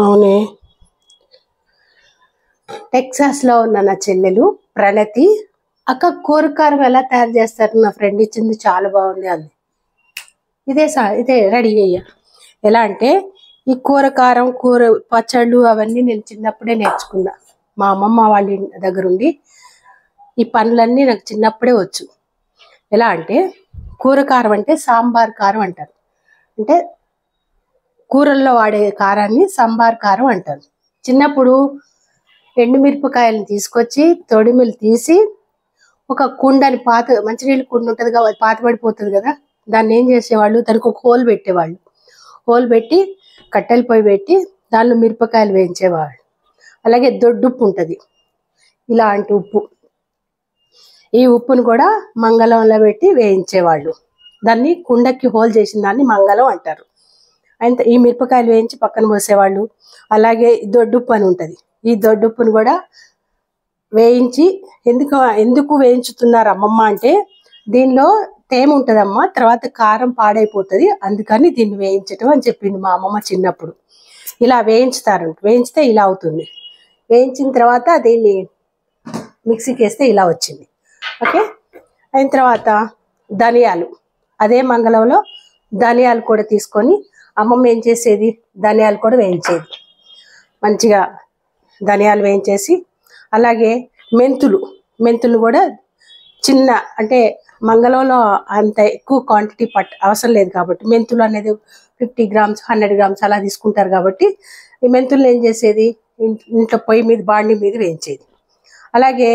అవునే, టెక్సాస్లో ఉన్న నా చెల్లెలు ప్రణతి, అక్క కూరకారం ఎలా తయారు చేస్తారు, నా ఫ్రెండ్ ఇచ్చింది చాలా బాగుంది అంది. ఇదే రెడీ అయ్యా. ఎలా అంటే ఈ కూరకారం, కూర పచ్చళ్ళు అవన్నీ నేను చిన్నప్పుడే నేర్చుకున్నా. మా అమ్మమ్మ వాళ్ళ దగ్గర ఉండి ఈ పనులన్నీ నాకు చిన్నప్పుడే వచ్చు. ఎలా అంటే కూరకారం అంటే సాంబార్ కారం అంటారు. అంటే కూరల్లో వాడే కారాన్ని సాంబార్ కారం అంటారు. చిన్నప్పుడు ఎండుమిరపకాయలను తీసుకొచ్చి తొడిమిలు తీసి ఒక కుండని, పాత మంచినీళ్ళు కుండ ఉంటుంది కదా, పాత పడిపోతుంది కదా, దాన్ని ఏం చేసేవాళ్ళు, దానికి ఒక హోల్ పెట్టేవాళ్ళు. హోల్ పెట్టి కట్టెల పొయ్యి పెట్టి దానిలో మిరపకాయలు వేయించేవాళ్ళు. అలాగే దొడ్డుప్పు ఉంటుంది, ఇలాంటి ఉప్పు. ఈ ఉప్పును కూడా మంగళంలో పెట్టి వేయించేవాళ్ళు. దాన్ని కుండకి హోల్ చేసిన దాన్ని మంగళం అంటారు. అయితే ఈ మిరపకాయలు వేయించి పక్కన పోసేవాళ్ళు. అలాగే దొడ్డుప్పు అని ఉంటుంది. ఈ దొడ్డుప్పును కూడా వేయించి, ఎందుకు వేయించుతున్నారు అమ్మమ్మ అంటే, దీనిలో తేమ ఉంటుందమ్మా, తర్వాత కారం పాడైపోతుంది, అందుకని దీన్ని వేయించటం అని చెప్పింది మా అమ్మమ్మ చిన్నప్పుడు. ఇలా వేయించుతారు, వేయించితే ఇలా అవుతుంది. వేయించిన తర్వాత దీన్ని మిక్సీకి వేస్తే ఇలా వచ్చింది. ఓకే, అయిన తర్వాత ధనియాలు, అదే మంగళంలో ధనియాలు కూడా తీసుకొని అమ్మమ్మ ఏం చేసేది, ధనియాలు కూడా వేయించేది. మంచిగా ధనియాలు వేయించేసి, అలాగే మెంతులు కూడా చిన్న, అంటే మంగళంలో అంత ఎక్కువ క్వాంటిటీ అవసరం లేదు కాబట్టి మెంతులు అనేది 50 grams 100 grams అలా తీసుకుంటారు కాబట్టి ఈ మెంతులను ఏం చేసేది, ఇంట్లో పొయ్యి మీద బాండి మీద వేయించేది. అలాగే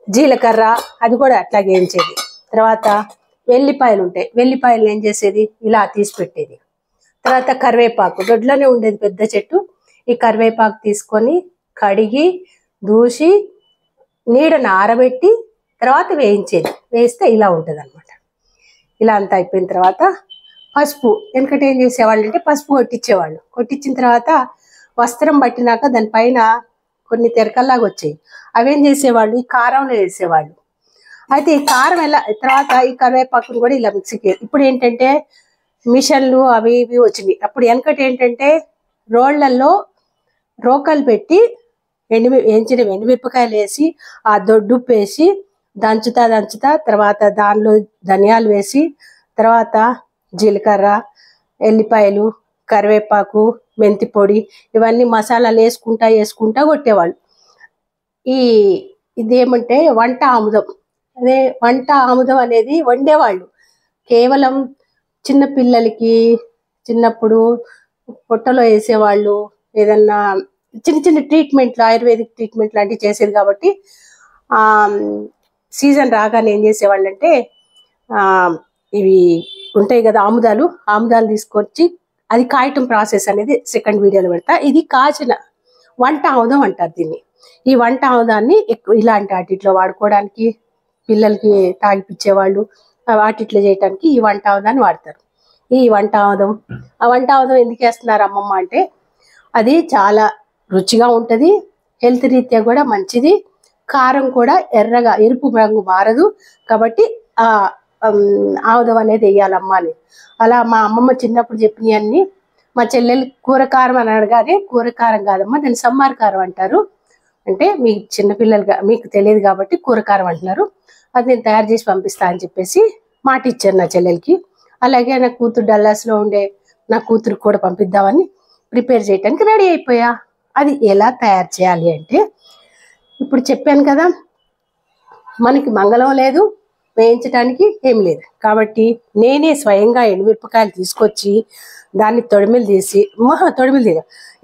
జీలకర్ర, అది కూడా అట్లాగే వేయించేది. తర్వాత వెల్లిపాయలు ఉంటాయి, వెల్లిపాయలు ఏం చేసేది, ఇలా తీసి పెట్టేది. తర్వాత కరివేపాకు, దొడ్లోనే ఉండేది పెద్ద చెట్టు. ఈ కరివేపాకు తీసుకొని కడిగి దూసి నీడను ఆరబెట్టి తర్వాత వేయించేది. వేస్తే ఇలా ఉంటుంది అనమాట. ఇలా అంతా అయిపోయిన తర్వాత పసుపు, వెనకటి ఏం చేసేవాళ్ళు అంటే పసుపు కొట్టించేవాళ్ళు. కొట్టించిన తర్వాత వస్త్రం పట్టినాక దానిపైన కొన్ని తెరకల్లాగా వచ్చాయి, అవేం చేసేవాళ్ళు, ఈ కారంలో వేసేవాళ్ళు. అయితే ఈ కారం తర్వాత ఈ కరివేపాకును కూడా ఇలా మిక్సీకి. ఇప్పుడు ఏంటంటే మిషన్లు అవి ఇవి వచ్చినాయి. అప్పుడు వెనకటి ఏంటంటే రోళ్లలో రోకలు పెట్టి వేయించిన ఎండుమిరపకాయలు వేసి ఆ దొడ్డుప్పు వేసి దంచుతా తర్వాత దానిలో ధనియాలు వేసి, తర్వాత జీలకర్ర, ఎల్లిపాయలు, కరివేపాకు, మెంతి పొడి, ఇవన్నీ మసాలాలు వేసుకుంటా కొట్టేవాళ్ళు. ఇదేమంటే వంట ఆముదం. అదే వంట ఆముదం అనేది వండేవాళ్ళు. కేవలం చిన్నపిల్లలకి చిన్నప్పుడు పొట్టలో వేసేవాళ్ళు, ఏదన్నా చిన్న ట్రీట్మెంట్లు, ఆయుర్వేదిక్ ట్రీట్మెంట్ లాంటివి చేసేది. కాబట్టి సీజన్ రాగానే ఏం చేసేవాళ్ళు అంటే ఇవి ఉంటాయి కదా ఆముదాలు తీసుకొచ్చి, అది కాయటం ప్రాసెస్ అనేది సెకండ్ వీడియోలో పెడతా. ఇది కాచిన వంట ఆముదం అంటారు దీన్ని. ఈ వంట ఆముదాన్ని ఇలాంటి వాటిట్లో వాడుకోవడానికి, పిల్లలకి తాగిపించేవాళ్ళు వాటిట్లో చేయడానికి ఈ వంట ఆముదాన్ని వాడతారు. ఈ వంట ఆముదం, ఆ వంట ఆముదం ఎందుకు వేస్తున్నారు అమ్మమ్మ అంటే, అది చాలా రుచిగా ఉంటుంది, హెల్త్ రీత్యా కూడా మంచిది, కారం కూడా ఎరుపు రంగు మారదు కాబట్టి ఆ ఆముదం అనేది వేయాలమ్మా అని. అలా మా అమ్మమ్మ చిన్నప్పుడు చెప్పినవన్నీ మా చెల్లెలు కూరకారం అని అడగానే, కూరకారం కాదమ్మా, దాన్ని సమ్మార్ కారం అంటారు, అంటే మీ చిన్నపిల్లలుగా మీకు తెలియదు కాబట్టి కూరకారం అంటున్నారు, అది నేను తయారు చేసి పంపిస్తా అని చెప్పేసి మాట ఇచ్చాను నా చెల్లెలకి. అలాగే నా కూతురు డల్లాస్లో ఉండే నా కూతురు కూడా పంపిద్దామని ప్రిపేర్ చేయడానికి రెడీ అయిపోయా. అది ఎలా తయారు చేయాలి అంటే, ఇప్పుడు చెప్పాను కదా, మనకి మంగళం లేదు, వేయించడానికి ఏం లేదు కాబట్టి నేనే స్వయంగా ఎండుమిరపకాయలు తీసుకొచ్చి దాన్ని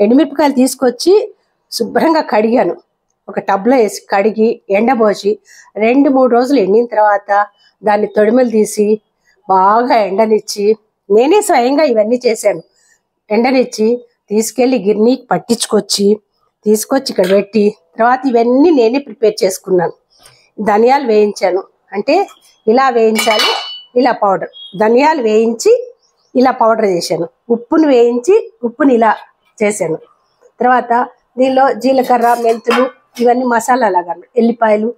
ఎండుమిరపకాయలు తీసుకొచ్చి శుభ్రంగా కడిగాను. ఒక టబ్లో వేసి కడిగి ఎండబోసి 2-3 రోజులు ఎండిన తర్వాత దాన్ని తొడిమలు తీసి బాగా ఎండనిచ్చి, నేనే స్వయంగా ఇవన్నీ చేశాను. ఎండనిచ్చి తీసుకెళ్ళి గిర్నీకి పట్టించుకొచ్చి తీసుకొచ్చి ఇక్కడ పెట్టి, తర్వాత ఇవన్నీ నేనే ప్రిపేర్ చేసుకున్నాను. ధనియాలు వేయించాను, అంటే ఇలా వేయించాలి, ఇలా పౌడర్. ధనియాలు వేయించి ఇలా పౌడర్ చేశాను. ఉప్పును వేయించి ఉప్పుని ఇలా చేశాను. తర్వాత దీనిలో జీలకర్ర, మెంతులు, ఇవన్నీ మసాలా లాగా, ఎల్లిపాయలు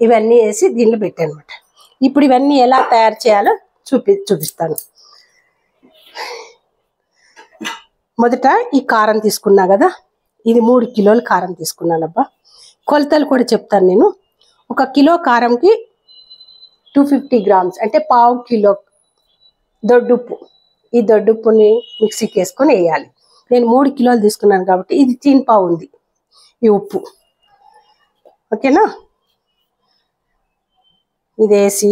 ఇవన్నీ వేసి దీనిలో పెట్టాను అనమాట. ఇప్పుడు ఇవన్నీ ఎలా తయారు చేయాలో చూపిస్తాను. మొదట ఈ కారం తీసుకున్నా కదా, ఇది 3 కిలోల కారం తీసుకున్నానబ్బా. కొలతలు కూడా చెప్తాను నేను. 1 కిలో కారంకి 250 గ్రామ్స్ అంటే 1/2 కిలో దొడ్డుప్పు. ఈ దొడ్డుప్పుని మిక్సీకి వేసుకొని వేయాలి. నేను 3 కిలోలు తీసుకున్నాను కాబట్టి ఇది 3 పావు ఉంది ఈ ఉప్పు. ఓకేనా? ఇది వేసి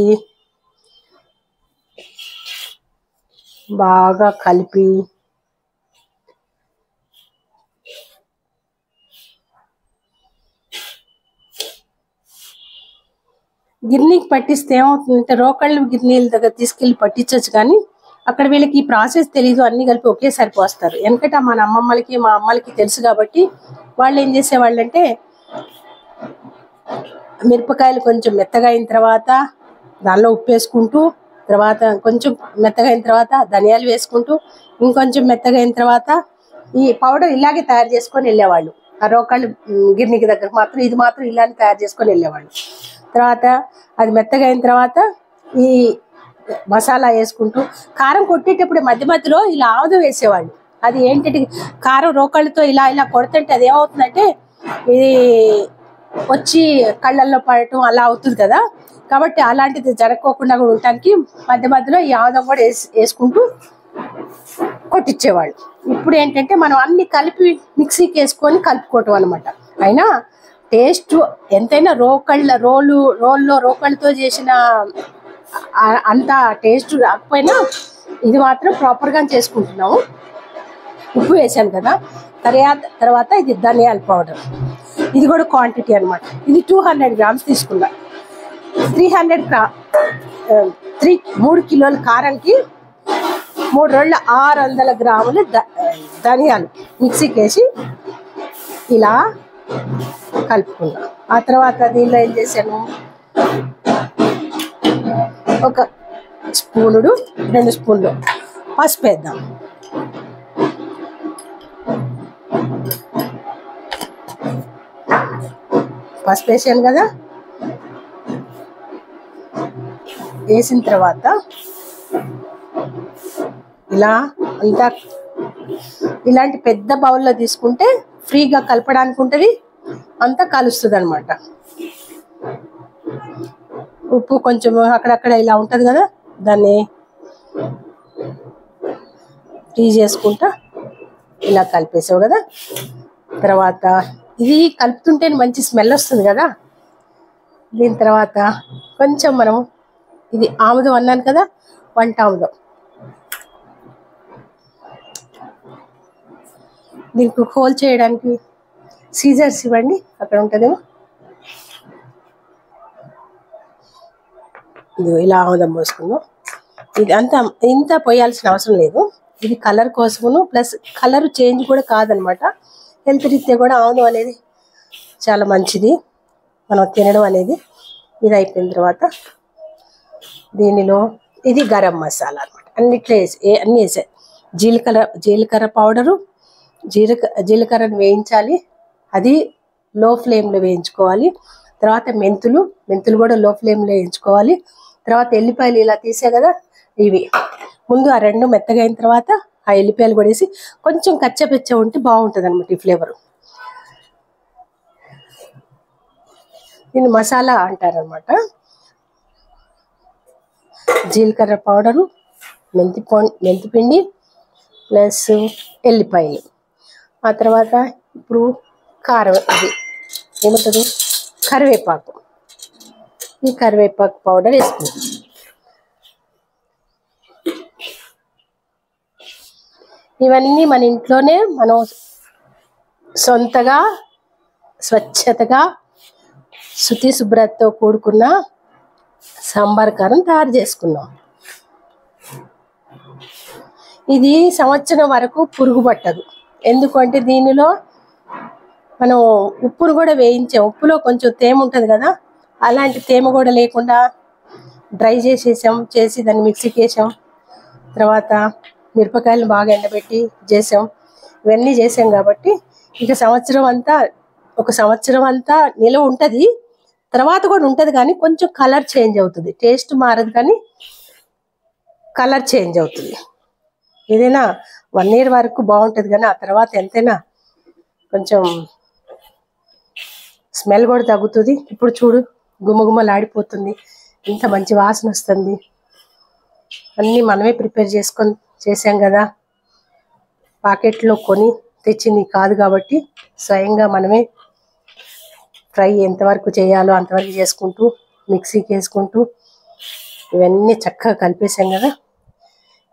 బాగా కలిపి గిన్నెకి పట్టిస్తే ఏమవుతుందంటే రోకళ్ళు గిన్నెల దగ్గర తీసుకెళ్ళి పట్టించవచ్చు, కానీ అక్కడ వీళ్ళకి ఈ ప్రాసెస్ తెలీదు. అన్ని కలిపి ఒకేసారి పోస్తారు. వెనకట మన అమ్మమ్మలకి మా అమ్మలకి తెలుసు కాబట్టి వాళ్ళు ఏం చేసేవాళ్ళు అంటే మిరపకాయలు కొంచెం మెత్తగా అయిన తర్వాత దానిలో ఉప్పు వేసుకుంటూ, తర్వాత కొంచెం మెత్తగా అయిన తర్వాత ధనియాలు వేసుకుంటూ, ఇంకొంచెం మెత్తగా అయిన తర్వాత ఈ పౌడర్ ఇలాగే తయారు చేసుకొని వెళ్ళేవాళ్ళు. ఆ రోకళ్ళు గిన్నెకి దగ్గర మాత్రం ఇది మాత్రం ఇలానే తయారు చేసుకొని వెళ్ళేవాళ్ళు. తర్వాత అది మెత్తగా అయిన తర్వాత ఈ మసాలా వేసుకుంటూ, కారం కొట్టేటప్పుడు మధ్య మధ్యలో ఇలా ఆముదం వేసేవాళ్ళు. అది ఏంటంటే కారం రోకళ్ళతో ఇలా ఇలా కొడుతుంటే అది ఏమవుతుందంటే ఇది వచ్చి కళ్ళల్లో పడటం అలా అవుతుంది కదా. కాబట్టి అలాంటిది జరగకోకుండా కూడా ఉండటానికి మధ్య మధ్యలో ఈ ఆముదం కూడా వేసుకుంటూ కొట్టించేవాళ్ళు. ఇప్పుడు ఏంటంటే మనం అన్ని కలిపి మిక్సీకి వేసుకొని కలుపుకోవటం అనమాట. అయినా టేస్ట్ ఎంతైనా రోల్లో రోకళ్ళతో చేసిన అంత టేస్ట్ రాకపోయినా ఇది మాత్రం ప్రాపర్గా చేసుకుంటున్నాము. ఉప్పు వేసాను కదా. తర్వాత ఇది ధనియాల పౌడర్, ఇది కూడా క్వాంటిటీ అనమాట. ఇది 200 గ్రామ్స్ తీసుకున్నా. 3 కిలోల కారంకి 3 రోజుల 600 గ్రాములు ధనియాలు మిక్సీకి వేసి ఇలా కలుపుకున్నా. ఆ తర్వాత దీనిలో ఏం చేశాను, 1 స్పూనుడు 2 స్పూన్లు పసుపు వేద్దాం. పసుపు వేసాను కదా. వేసిన తర్వాత ఇలా అంతా ఇలాంటి పెద్ద బౌల్లో తీసుకుంటే ఫ్రీగా కలపడానికి ఉంటుంది, అంతా కలుస్తుంది అనమాట. ఉప్పు కొంచెం అక్కడక్కడ ఇలా ఉంటుంది కదా, దాన్ని ఫ్రీ చేసుకుంటా ఇలా కలిపేసావు కదా. తర్వాత ఇది కలుపుతుంటే మంచి స్మెల్ వస్తుంది కదా. దీని తర్వాత కొంచెం మనం ఇది ఆముదం అన్నాను కదా, వంట ఆముదం. దీనికి హోల్ చేయడానికి సీజర్స్ ఇవ్వండి, అక్కడ ఉంటుందేమో. ఇది ఇలా ఆముదం పోసుకుందాం. ఇది ఇంత పోయాల్సిన అవసరం లేదు. ఇది కలర్ కోసమును, ప్లస్ కలర్ చేంజ్ కూడా కాదనమాట. హెల్త్ రీత్యా కూడా ఆముదం అనేది చాలా మంచిది మనం తినడం అనేది. ఇది అయిపోయిన తర్వాత దీనిలో ఇది గరం మసాలా అనమాట. అన్నిట్లో అన్నీ వేసాయి. జీలకర్ర పౌడరు, జీలకర్రను వేయించాలి, అది లో ఫ్లేమ్లో వేయించుకోవాలి. తర్వాత మెంతులు కూడా లో ఫ్లేమ్లో వేయించుకోవాలి. తర్వాత ఎల్లిపాయలు ఇలా తీసే కదా, ఇవి ముందు ఆ 2 మెత్తగా అయిన తర్వాత ఆ ఎల్లిపాయలు కూడా వేసి కొంచెం కచ్చపెచ్చ ఉంటే బాగుంటుంది అనమాట ఈ ఫ్లేవర్. దీన్ని మసాలా అంటారనమాట. జీలకర్ర పౌడరు, మెంతిపిండి ప్లస్ ఎల్లిపాయలు. ఆ తర్వాత ఇప్పుడు కారం, ఇది ఏమంటుంది కరివేపాకు. ఈ కరివేపాకు పౌడర్ వేసుకుంటాం. ఇవన్నీ మన ఇంట్లోనే మనం సొంతగా స్వచ్ఛతగా శుచి శుభ్రతతో కూడుకున్న సాంబార్ కారం తయారు చేసుకున్నాం. ఇది సంవత్సరం వరకు పురుగు పట్టదు. ఎందుకంటే దీనిలో మనం ఉప్పును కూడా వేయించాం. ఉప్పులో కొంచెం తేమ ఉంటుంది కదా, అలాంటి తేమ కూడా లేకుండా డ్రై చేసి దాన్ని మిక్సీకి వేసాం. తర్వాత మిరపకాయలను బాగా ఎండబెట్టి చేసాం. ఇవన్నీ చేసాం కాబట్టి ఇక ఒక సంవత్సరం అంతా నిల్వ ఉంటుంది. తర్వాత కూడా ఉంటుంది కానీ కొంచెం కలర్ చేంజ్ అవుతుంది. టేస్ట్ మారదు కానీ కలర్ చేంజ్ అవుతుంది. ఏదైనా 1 year వరకు బాగుంటుంది, కానీ ఆ తర్వాత ఎంతైనా కొంచెం స్మెల్ కూడా తగ్గుతుంది. ఇప్పుడు చూడు గుమగుమలాడిపోతుంది, ఇంత మంచి వాసన వస్తుంది. అన్నీ మనమే ప్రిపేర్ చేసుకొని చేసాం కదా, ప్యాకెట్లో కొని తెచ్చింది కాదు కాబట్టి స్వయంగా మనమే ఫ్రై ఎంతవరకు చేయాలో అంతవరకు చేసుకుంటూ మిక్సీకి వేసుకుంటూ ఇవన్నీ చక్కగా కలిపేసాం కదా.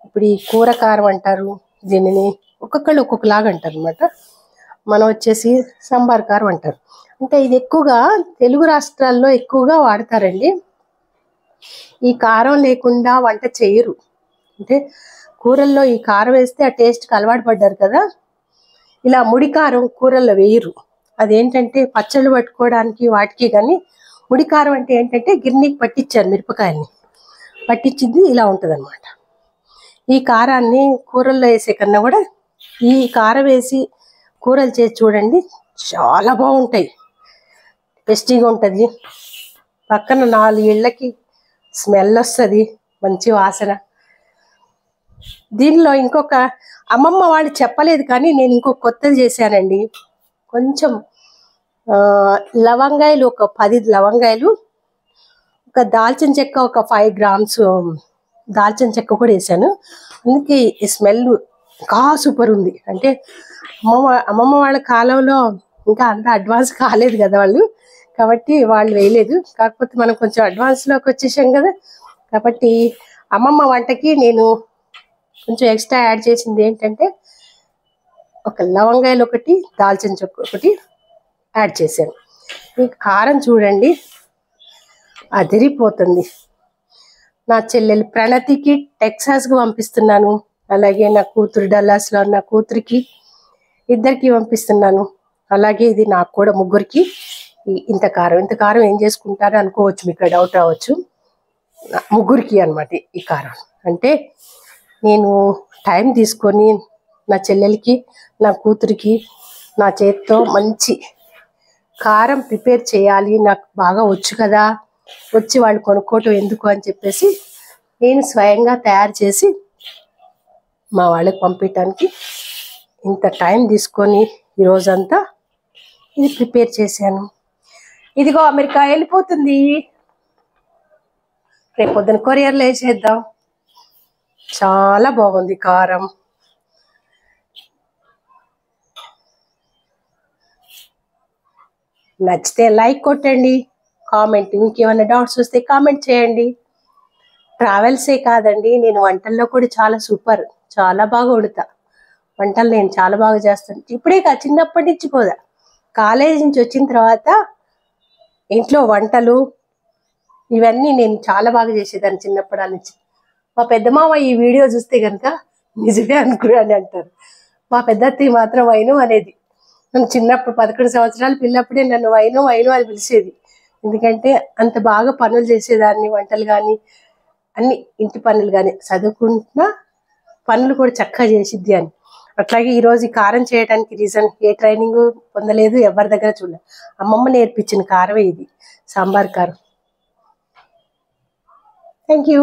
ఇప్పుడు ఈ కూర కారం అంటారు దీనిని, ఒక్కొక్కళ్ళు ఒక్కొక్కలాగా అంటారు అనమాట. మనం వచ్చేసి సాంబార్ కారం అంటారు. అంటే ఇది ఎక్కువగా తెలుగు రాష్ట్రాల్లో ఎక్కువగా వాడతారండి. ఈ కారం లేకుండా వంట చేయరు. అంటే కూరల్లో ఈ కారం వేస్తే ఆ టేస్ట్కి అలవాటు పడ్డారు కదా, ఇలా ముడి కారం కూరల్లో వేయరు. అదేంటంటే పచ్చళ్ళు పట్టుకోవడానికి వాటికి, కానీ ముడి కారం అంటే ఏంటంటే గిన్నెకి పట్టించారు, మిరపకాయల్ని పట్టించింది ఇలా ఉంటుంది అనమాట. ఈ కారాన్ని కూరల్లో వేసే కన్నా కూడా ఈ కారం వేసి కూరలు చేసి చూడండి, చాలా బాగుంటాయి, టేస్టీగా ఉంటుంది. పక్కన 4 ఇళ్ళకి స్మెల్ వస్తుంది, మంచి వాసన. దీనిలో ఇంకొక అమ్మమ్మ వాళ్ళు చెప్పలేదు కానీ నేను ఇంకొక కొత్తది చేశానండి. కొంచెం లవంగాయలు, ఒక 10 లవంగాయలు, ఒక దాల్చిన చెక్క, ఒక 5 grams దాల్చిన చెక్క కూడా వేసాను. అందుకే ఈ స్మెల్ ఇంకా సూపర్ ఉంది. అంటే అమ్మమ్మ వాళ్ళ కాలంలో ఇంకా అంత అడ్వాన్స్ కాలేదు కదా వాళ్ళు, కాబట్టి వాళ్ళు వేయలేదు. కాకపోతే మనం కొంచెం అడ్వాన్స్లోకి వచ్చేసాం కదా, కాబట్టి అమ్మమ్మ వంటకి నేను కొంచెం ఎక్స్ట్రా యాడ్ చేసింది ఏంటంటే ఒక లవంగాయలు ఒకటి, దాల్చిన చెక్క ఒకటి యాడ్ చేశాను. ఈ కారం చూడండి అదిరిపోతుంది. నా చెల్లెలు ప్రణతికి టెక్సాస్కి పంపిస్తున్నాను, అలాగే నా కూతురు డల్లాస్లో నా కూతురికి, ఇద్దరికి పంపిస్తున్నాను. అలాగే ఇది నాకు కూడా ముగ్గురికి. ఇంత కారం ఏం చేసుకుంటారో అనుకోవచ్చు, మీకు డౌట్ రావచ్చు. ముగ్గురికి అనమాట ఈ కారం. అంటే నేను టైం తీసుకొని నా చెల్లెలకి నా కూతురికి నా చేతితో మంచి కారం ప్రిపేర్ చేయాలి, నాకు బాగా వచ్చు కదా, వచ్చి వాళ్ళు కొనుక్కోవటం ఎందుకు అని చెప్పేసి నేను స్వయంగా తయారు చేసి మా వాళ్ళకి పంపించడానికి ఇంత టైం తీసుకొని ఈరోజంతా ఇది ప్రిపేర్ చేశాను. ఇదిగో అమెరికా వెళ్ళిపోతుంది, రేపు పొద్దున కొరియర్లో వేసేద్దాం. చాలా బాగుంది కారం. నచ్చితే లైక్ కొట్టండి, కామెంట్, ఇంకేమైనా డౌట్స్ వస్తే కామెంట్ చేయండి. ట్రావెల్సే కాదండి, నేను వంటల్లో కూడా చాలా సూపర్, చాలా బాగా వండుతా వంటలు. నేను చాలా బాగా చేస్తాను. ఇప్పుడే కాదు, చిన్నప్పటి నుంచి కూడా, కాలేజీ నుంచి వచ్చిన తర్వాత ఇంట్లో వంటలు ఇవన్నీ నేను చాలా బాగా చేసేదాన్ని చిన్నప్పటి నుంచి. మా పెద్దమామ ఈ వీడియో చూస్తే కనుక నిజమే అనుకున్నాను అంటారు. మా పెద్దత్తయ్య మాత్రం వైను అనేది. నన్ను చిన్నప్పుడు 11 సంవత్సరాలు పిల్లప్పుడే నన్ను వైను వైను అని పిలిచేది. ఎందుకంటే అంత బాగా పనులు చేసేదాన్ని, వంటలు కానీ అన్ని ఇంటి పనులు కానీ, చదువుకుంటున్నా పనులు కూడా చక్కగా చేసిద్ది అని. అట్లాగే ఈరోజు ఈ కారం చేయడానికి రీజన్, ఏ ట్రైనింగ్ పొందలేదు, ఎవరి దగ్గర చూడలేదు, అమ్మమ్మ నేర్పించిన కారమే ఇది, సాంబార్ కారం. Thank you.